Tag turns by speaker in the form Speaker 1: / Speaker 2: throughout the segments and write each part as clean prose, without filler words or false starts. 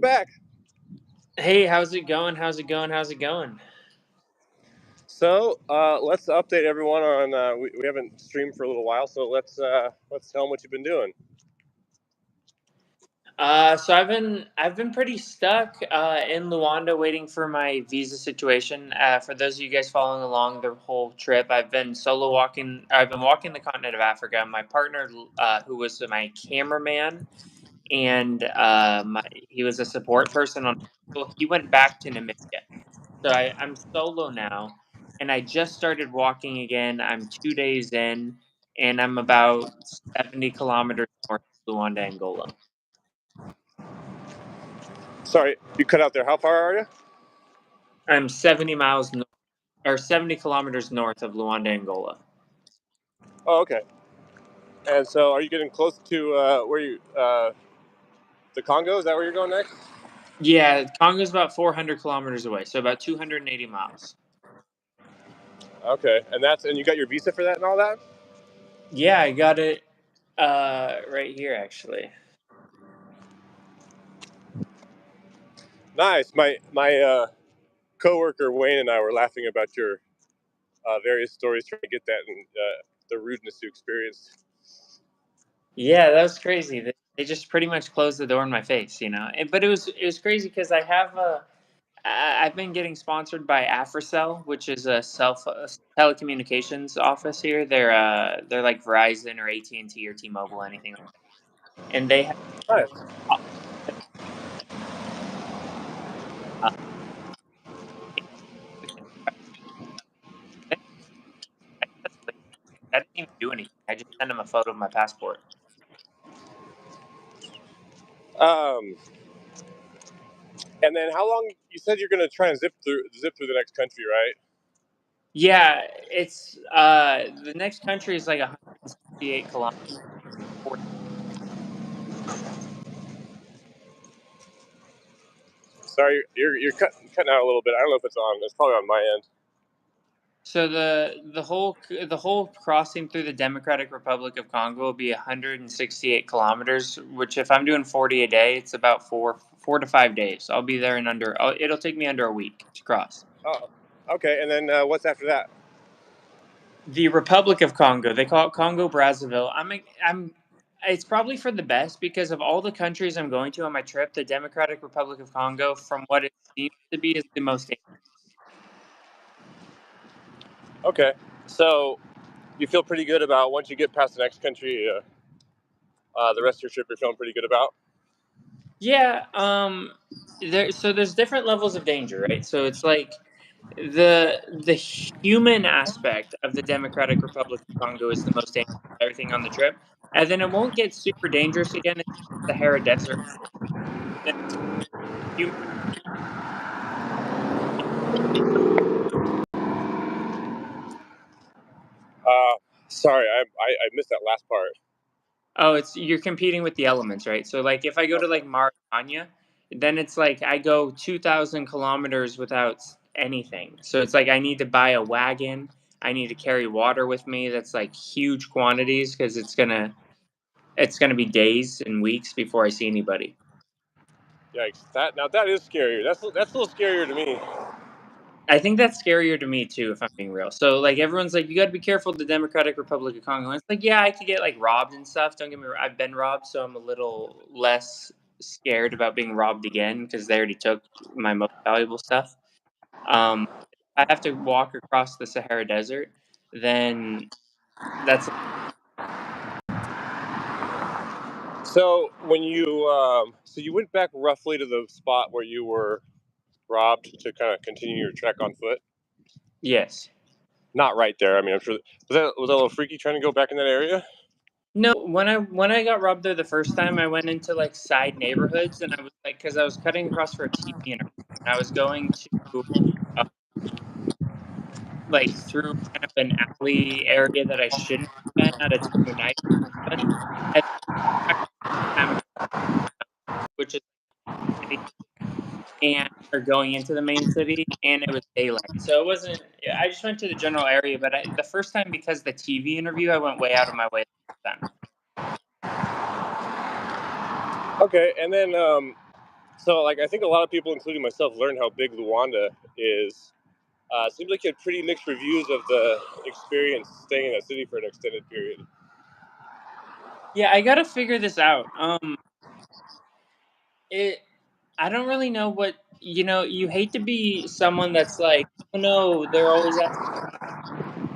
Speaker 1: back.
Speaker 2: Hey, how's it going? How's it going? How's it going?
Speaker 1: So let's update everyone on. We haven't streamed for a little while, so let's tell them what you've been doing.
Speaker 2: So I've been pretty stuck in Luanda waiting for my visa situation. For those of you guys following along the whole trip, I've been solo walking. I've been walking the continent of Africa. My partner, who was my cameraman, and he was a support person on. He went back to Namibia. So I'm solo now, and I just started walking again. I'm 2 days in, and I'm about 70 kilometers north of Luanda, Angola.
Speaker 1: Sorry, you cut out there. How far are you?
Speaker 2: I'm 70 miles or 70 kilometers north of Luanda, Angola.
Speaker 1: Oh, okay. And so, are you getting close to where you the Congo? Is that where you're going next?
Speaker 2: Yeah, Congo's about 400 kilometers away, so about 280 miles.
Speaker 1: Okay, and you got your visa for that and all that.
Speaker 2: Yeah, I got it right here, actually.
Speaker 1: Nice. My coworker Wayne and I were laughing about your various stories trying to get that and the rudeness you experienced.
Speaker 2: Yeah, that was crazy. They just pretty much closed the door in my face, But it was crazy because I've been getting sponsored by Africell, which is a telecommunications office here. They're like Verizon or AT&T or T-Mobile, anything like that. And they have
Speaker 1: Nice.
Speaker 2: uh, I didn't even do anything. I just sent them a photo of my passport.
Speaker 1: Um, and then how long? You said you're going to try and zip through the next country, right?
Speaker 2: Yeah, it's the next country is like 168 kilometers.
Speaker 1: Sorry, you're cutting out a little bit. I don't know if it's on. It's probably on my end.
Speaker 2: So the whole crossing through the Democratic Republic of Congo will be 168 kilometers, which if I'm doing 40 a day, it's about 4 to 5 days. I'll be there in it'll take me under a week to cross.
Speaker 1: Oh, okay. And then what's after that?
Speaker 2: The Republic of Congo, they call it Congo Brazzaville. It's probably for the best because of all the countries I'm going to on my trip, the Democratic Republic of Congo, from what it seems to be, is the most.
Speaker 1: Okay. So you feel pretty good about once you get past the next country, the rest of your trip you're feeling pretty good about.
Speaker 2: Yeah, there's different levels of danger, right? So it's like the human aspect of the Democratic Republic of Congo is the most dangerous of everything on the trip, and then it won't get super dangerous again in the Sahara Desert. Then human.
Speaker 1: Sorry, I missed that last part.
Speaker 2: Oh, it's you're competing with the elements, right? So like if I go to like Mauritania, then it's like I go 2,000 kilometers without anything. So it's like I need to buy a wagon. I need to carry water with me. That's like huge quantities because it's gonna be days and weeks before I see anybody.
Speaker 1: Yikes! That is scarier. That's a little scarier to me.
Speaker 2: I think that's scarier to me too, if I'm being real. So like everyone's like, you got to be careful of the Democratic Republic of Congo. And it's like, yeah, I could get like robbed and stuff. Don't get me wrong, I've been robbed, so I'm a little less scared about being robbed again because they already took my most valuable stuff. Um, I have to walk across the Sahara Desert, then that's
Speaker 1: So you went back roughly to the spot where you were robbed to kind of continue your trek on foot.
Speaker 2: yes.
Speaker 1: Not right there. I mean, I'm sure was that a little freaky trying to go back in that area.
Speaker 2: No, when I got robbed there the first time, I went into like side neighborhoods, and I was like, because I was cutting across for a TV interview, and I was going to uh, like through kind of an alley area that I shouldn't have been at a time of night, but at the time, which is city, and or going into the main city, and it was daylight, so it wasn't. I just went to the general area, but the first time because the TV interview, I went way out of my way the first time.
Speaker 1: Okay, and then So, like, I think a lot of people, including myself, learned how big Luanda is. Seems like you had pretty mixed reviews of the experience staying in that city for an extended period.
Speaker 2: Yeah, I gotta figure this out. It I don't really know what you hate to be someone that's like, oh no, they're always asking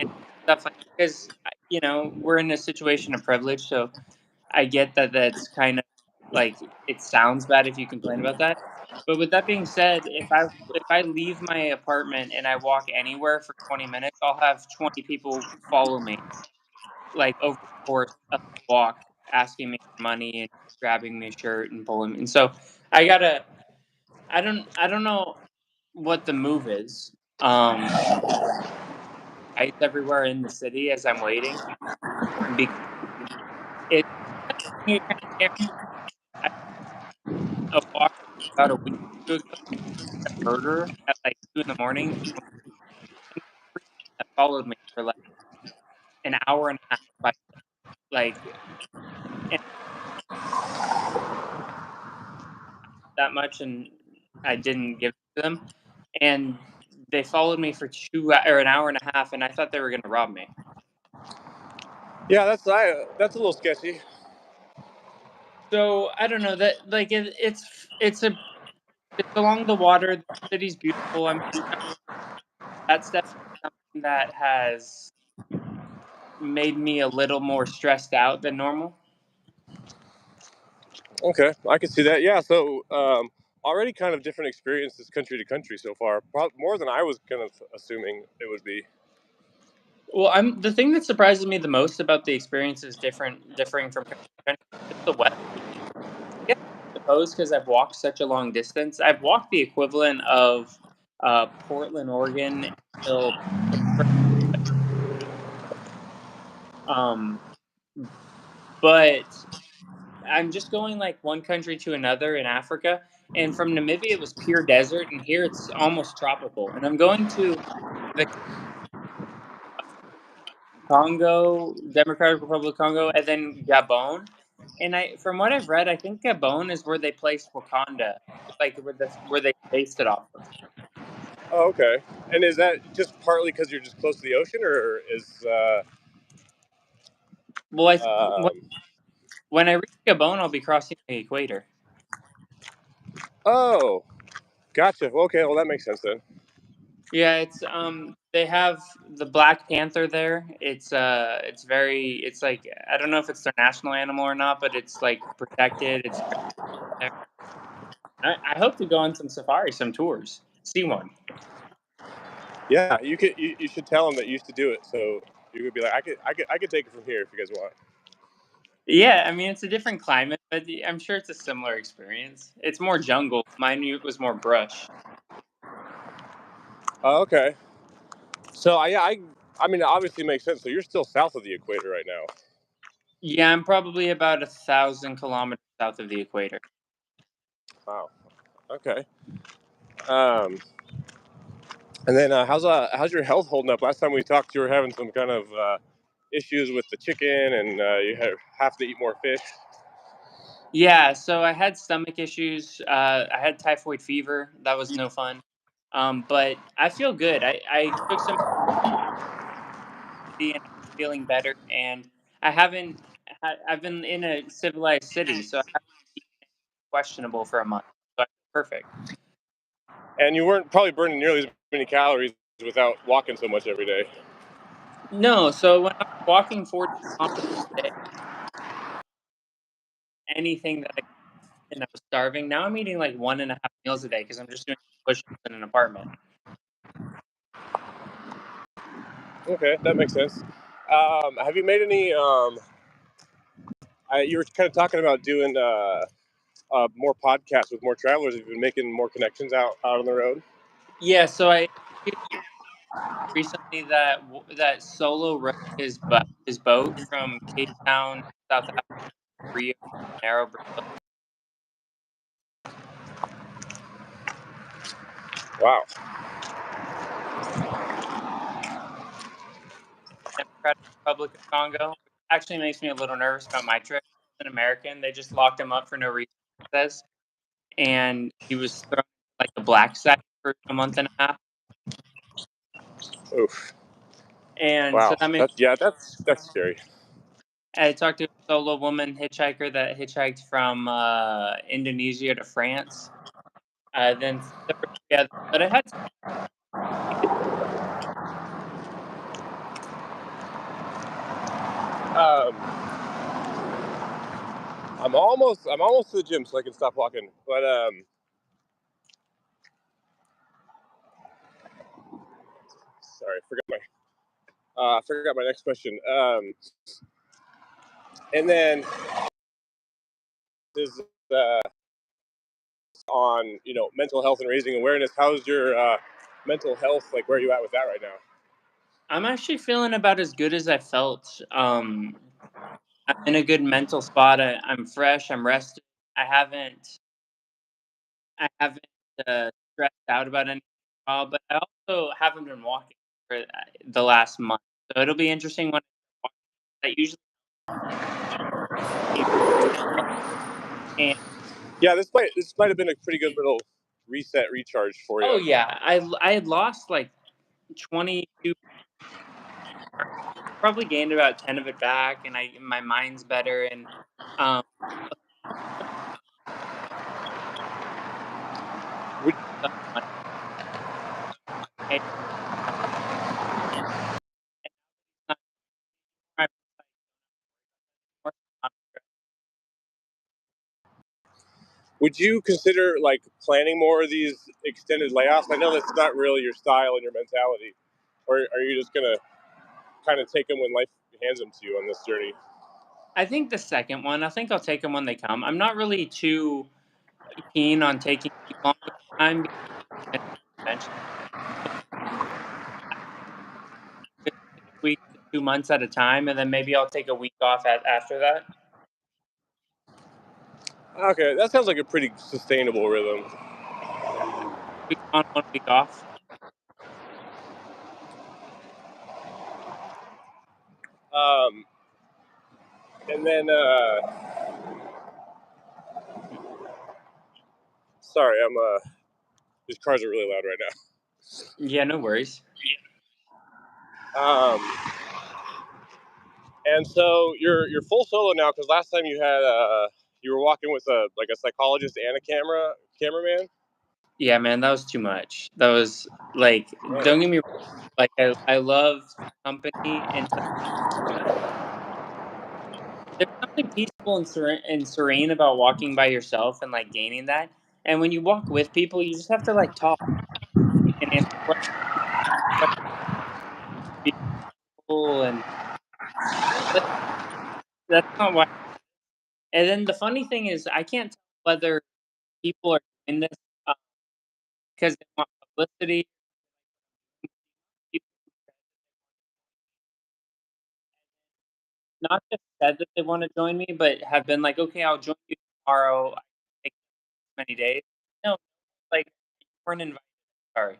Speaker 2: and stuff like because we're in a situation of privilege, so I get that that's kind of like it sounds bad if you complain about that. But with that being said, if I leave my apartment and I walk anywhere for 20 minutes, I'll have 20 people follow me like over the course of the walk, asking me for money and grabbing me a shirt and pulling me. And so I gotta I don't know what the move is. Lights everywhere in the city as I'm waiting because it kind of scares me. I took a walk about a week or two ago, a burger at like 2 in the morning, and that followed me for like an hour and a half. Like and that much, and I didn't give it to them, and they followed me for or an hour and a half, and I thought they were going to rob me.
Speaker 1: Yeah, that's a little sketchy.
Speaker 2: So I don't know that like it's along the water. The city's beautiful. I mean, that's definitely something that has made me a little more stressed out than normal.
Speaker 1: Okay, I can see that. Yeah, so already kind of different experiences country to country so far. More than I was kind of assuming it would be.
Speaker 2: Well, I'm the thing that surprises me the most about the experience is differing from country to country is the weather. I guess I suppose because I've walked such a long distance, I've walked the equivalent of Portland, Oregon, until um, but I'm just going like one country to another in Africa, and from Namibia it was pure desert, and here it's almost tropical. And I'm going to the Congo, Democratic Republic of Congo, and then Gabon. And from what I've read, I think Gabon is where they placed Wakanda, like where they based it off of.
Speaker 1: Oh, okay. And is that just partly because you're just close to the ocean, or is
Speaker 2: Well, I think
Speaker 1: um,
Speaker 2: when I reach Gabon, I'll be crossing the equator.
Speaker 1: oh, gotcha. Okay, well that makes sense then.
Speaker 2: Yeah, it's they have the Black Panther there. It's like I don't know if it's their national animal or not, but it's like protected. It's there. I hope to go on some safaris, some tours, see one.
Speaker 1: Yeah, you should tell them that you used to do it, so you could be like, I could take it from here if you guys want.
Speaker 2: Yeah, I mean it's a different climate, but I'm sure it's a similar experience. It's more jungle. Mine was more brush.
Speaker 1: Oh, okay. So I mean, it obviously makes sense. So you're still south of the equator right now.
Speaker 2: Yeah, I'm probably about 1,000 kilometers south of the equator.
Speaker 1: Wow. Okay. Um, and then how's your health holding up? Last time we talked, you were having some kind of issues with the chicken, and have to eat more fish.
Speaker 2: Yeah, so I had stomach issues. I had typhoid fever. That was no fun. But I feel good. I took some tea and I'm feeling better. And I haven't. I've been in a civilized city, so I haven't eaten questionable for a month. So I feel perfect.
Speaker 1: And you weren't probably burning nearly as many calories without walking so much every day.
Speaker 2: No, so when I was walking 40 kilometers a day, anything that I and I was starving. Now I'm eating like 1.5 meals a day because I'm just doing push-ups in an apartment.
Speaker 1: Okay, that makes sense. Have you made any? You were kind of talking about doing more podcasts with more travelers. Have you been making more connections out on the road?
Speaker 2: Yeah, so I recently that solo rode his boat from Cape Town, South Africa, Rio de Janeiro, Brazil,
Speaker 1: Wow.
Speaker 2: Democratic Republic of Congo. Which actually makes me a little nervous about my trip. An American, they just locked him up for no reason. It says, and he was thrown like a black site for a month and a half.
Speaker 1: Oof.
Speaker 2: And so
Speaker 1: Wow.
Speaker 2: that made
Speaker 1: That's scary.
Speaker 2: I talked to a solo woman hitchhiker that hitchhiked from Indonesia to France. Then separate together, but I had to
Speaker 1: Um, I'm almost to the gym, so I can stop walking. But sorry, I forgot my next question. And then is on mental health and raising awareness. How's your mental health? Like, where are you at with that right now?
Speaker 2: I'm actually feeling about as good as I felt. I'm in a good mental spot. I'm fresh. I'm rested. I haven't. I haven't stressed out about anything, but I also haven't been walking for the last month. So it'll be interesting when I walk. I usually and
Speaker 1: Yeah, this might have been a pretty good little reset recharge for
Speaker 2: oh
Speaker 1: you.
Speaker 2: yeah, I had lost like 22. Probably gained about 10 of it back, and my mind's better. And um,
Speaker 1: Would, would you consider like planning more of these extended layoffs? I know that's not really your style and your mentality, or are you just gonna kind of take them when life hands them to you on this journey?
Speaker 2: I think the second one. I think I'll take them when they come. I'm not really too keen on taking too long of time because eventually it's 6 weeks to 2 months at a time, and then maybe I'll take a week off after that.
Speaker 1: Okay, that sounds like a pretty sustainable rhythm.
Speaker 2: Week on, 1 week off.
Speaker 1: Um, and then, sorry, these cars are really loud right
Speaker 2: Yeah, no worries.
Speaker 1: now. And so you're full solo now because last time you were walking with a psychologist and a cameraman.
Speaker 2: Yeah, man, that was too much. That was like, don't get
Speaker 1: Man.
Speaker 2: me wrong, like I love company and there's something peaceful and serene about walking by yourself and like gaining that. And when you walk with people, you just have to like talk and answer questions to people, and like, that's not why. And then the funny thing is, I can't tell whether people are doing this because they want publicity. People not just said that they want to join me, but have been like, okay, I'll join you tomorrow. I take many days. No, like you weren't invited. Sorry.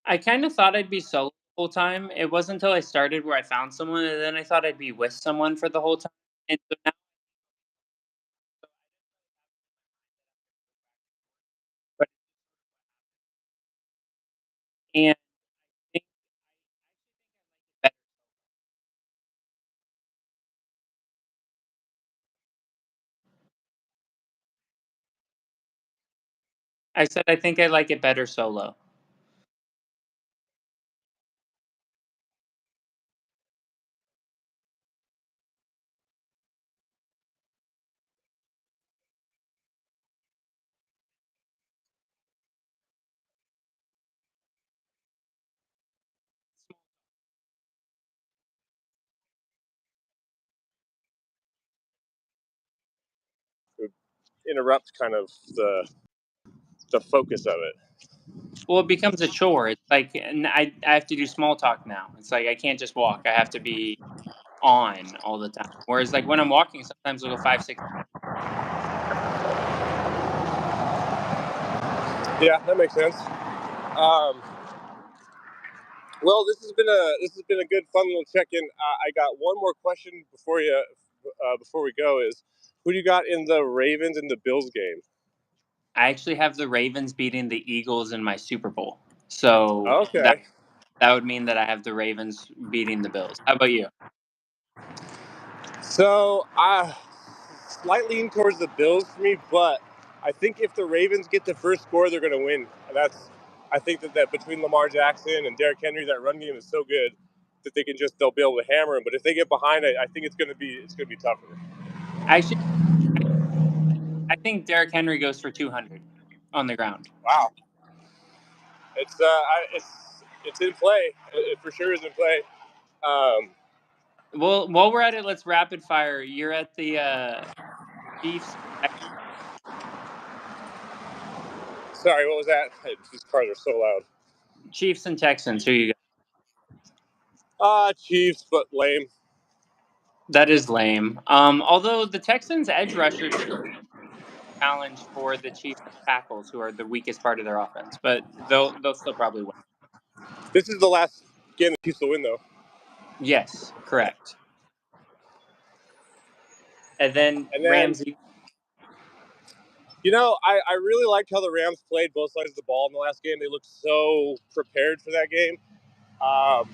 Speaker 2: I kind of thought I'd be solo the whole time. It wasn't until I started where I found someone, and then I thought I'd be with someone for the whole time. And so now, but and I think better. I said I think I like it better solo.
Speaker 1: It would interrupt kind of the focus of it.
Speaker 2: Well, it becomes a chore. It's like and I have to do small talk now. It's like I can't just walk. I have to be on all the time. Whereas like when I'm walking, sometimes I'll go 5, 6.
Speaker 1: Yeah, that makes sense. Um, well, this has been a good, fun little check-in. I got one more question before we go. Is who do you got in the Ravens and the Bills game?
Speaker 2: I actually have the Ravens beating the Eagles in my Super Bowl. So that
Speaker 1: Okay.
Speaker 2: that would mean that I have the Ravens beating the Bills. How about you?
Speaker 1: So I slightly lean towards the Bills for me, but I think if the Ravens get the first score, they're going to win. I think that between Lamar Jackson and Derrick Henry, that run game is so good that they'll be able to hammer him. But if they get behind, I think it's going to be tougher.
Speaker 2: Actually, I think Derrick Henry goes for 200 on the ground.
Speaker 1: Wow, it's in play. It for sure is in play. Um,
Speaker 2: Well, while we're at it, let's rapid fire. You're at the Chiefs.
Speaker 1: Sorry, what was that? These cars are so loud.
Speaker 2: Chiefs and Texans. Who you got?
Speaker 1: Chiefs, but lame.
Speaker 2: That is lame. Although the Texans edge rushers are challenged for the Chiefs tackles, who are the weakest part of their offense, but they'll still probably win.
Speaker 1: This is the last game the Chiefs will win, though.
Speaker 2: Yes, correct. And then
Speaker 1: And then,
Speaker 2: Ramsey.
Speaker 1: I really liked how the Rams played both sides of the ball in the last game. They looked so prepared for that game. Um,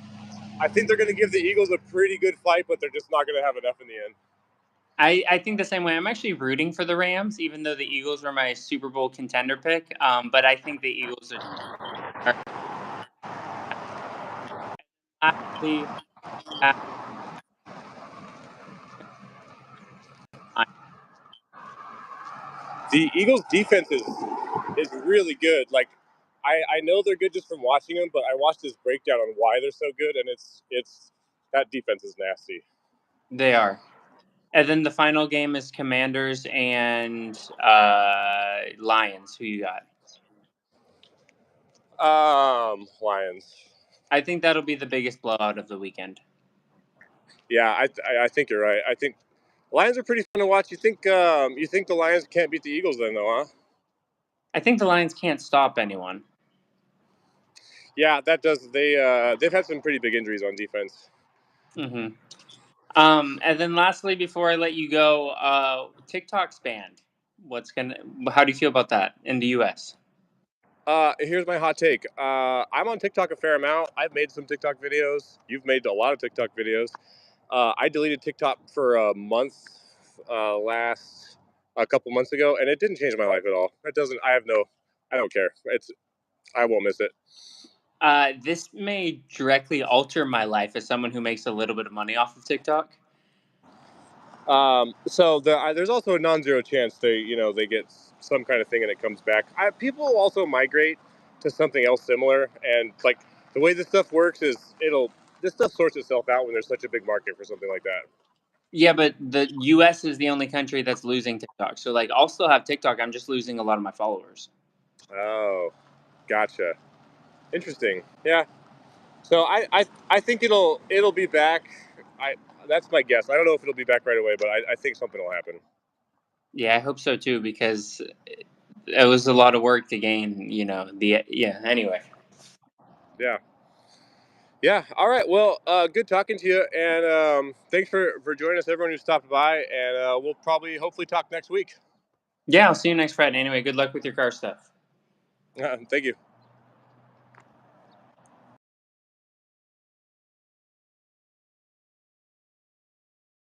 Speaker 1: I think they're going to give the Eagles a pretty good fight, but they're just not going to have enough in the end.
Speaker 2: I think the same way. I'm actually rooting for the Rams, even though the Eagles were my Super Bowl contender pick. But I think the Eagles are lastly.
Speaker 1: The Eagles' defense is really good. Like, I know they're good just from watching them, but I watched this breakdown on why they're so good, and it's that defense is nasty.
Speaker 2: They are. And then the final game is Commanders and Lions. Who you got?
Speaker 1: Lions.
Speaker 2: I think that'll be the biggest blowout of the weekend.
Speaker 1: Yeah, I think you're right. I think Lions are pretty fun to watch. You think the Lions can't beat the Eagles then, though, huh?
Speaker 2: I think the Lions can't stop anyone.
Speaker 1: Yeah, that does. They've had some pretty big injuries on defense.
Speaker 2: Mm-hmm. And then lastly, before I let you go, TikTok's banned. How do you feel about that in the U.S.?
Speaker 1: Here's my hot take. I'm on TikTok a fair amount. I've made some TikTok videos. You've made a lot of TikTok videos. I deleted TikTok for a month a couple months ago, and it didn't change my life at all. It doesn't. I don't care. I won't miss it.
Speaker 2: This may directly alter my life as someone who makes a little bit of money off of TikTok.
Speaker 1: There's also a non-zero chance they get some kind of thing and it comes back. People also migrate to something else similar, and like the way this stuff works is this stuff sorts itself out when there's such a big market for something like that.
Speaker 2: Yeah, but the U.S. is the only country that's losing TikTok. So, like, I'll still have TikTok. I'm just losing a lot of my followers.
Speaker 1: Oh, gotcha. Interesting. Yeah. So I think it'll be back. I That's my guess. I don't know if it'll be back right away, but I think something will happen.
Speaker 2: Yeah, I hope so too, because it was a lot of work to gain. Anyway.
Speaker 1: Yeah. Yeah. All right. Well, good talking to you, and thanks for joining us, everyone who stopped by, and we'll probably hopefully talk next week.
Speaker 2: Yeah, I'll see you next Friday. Anyway, good luck with your car stuff.
Speaker 1: Thank you.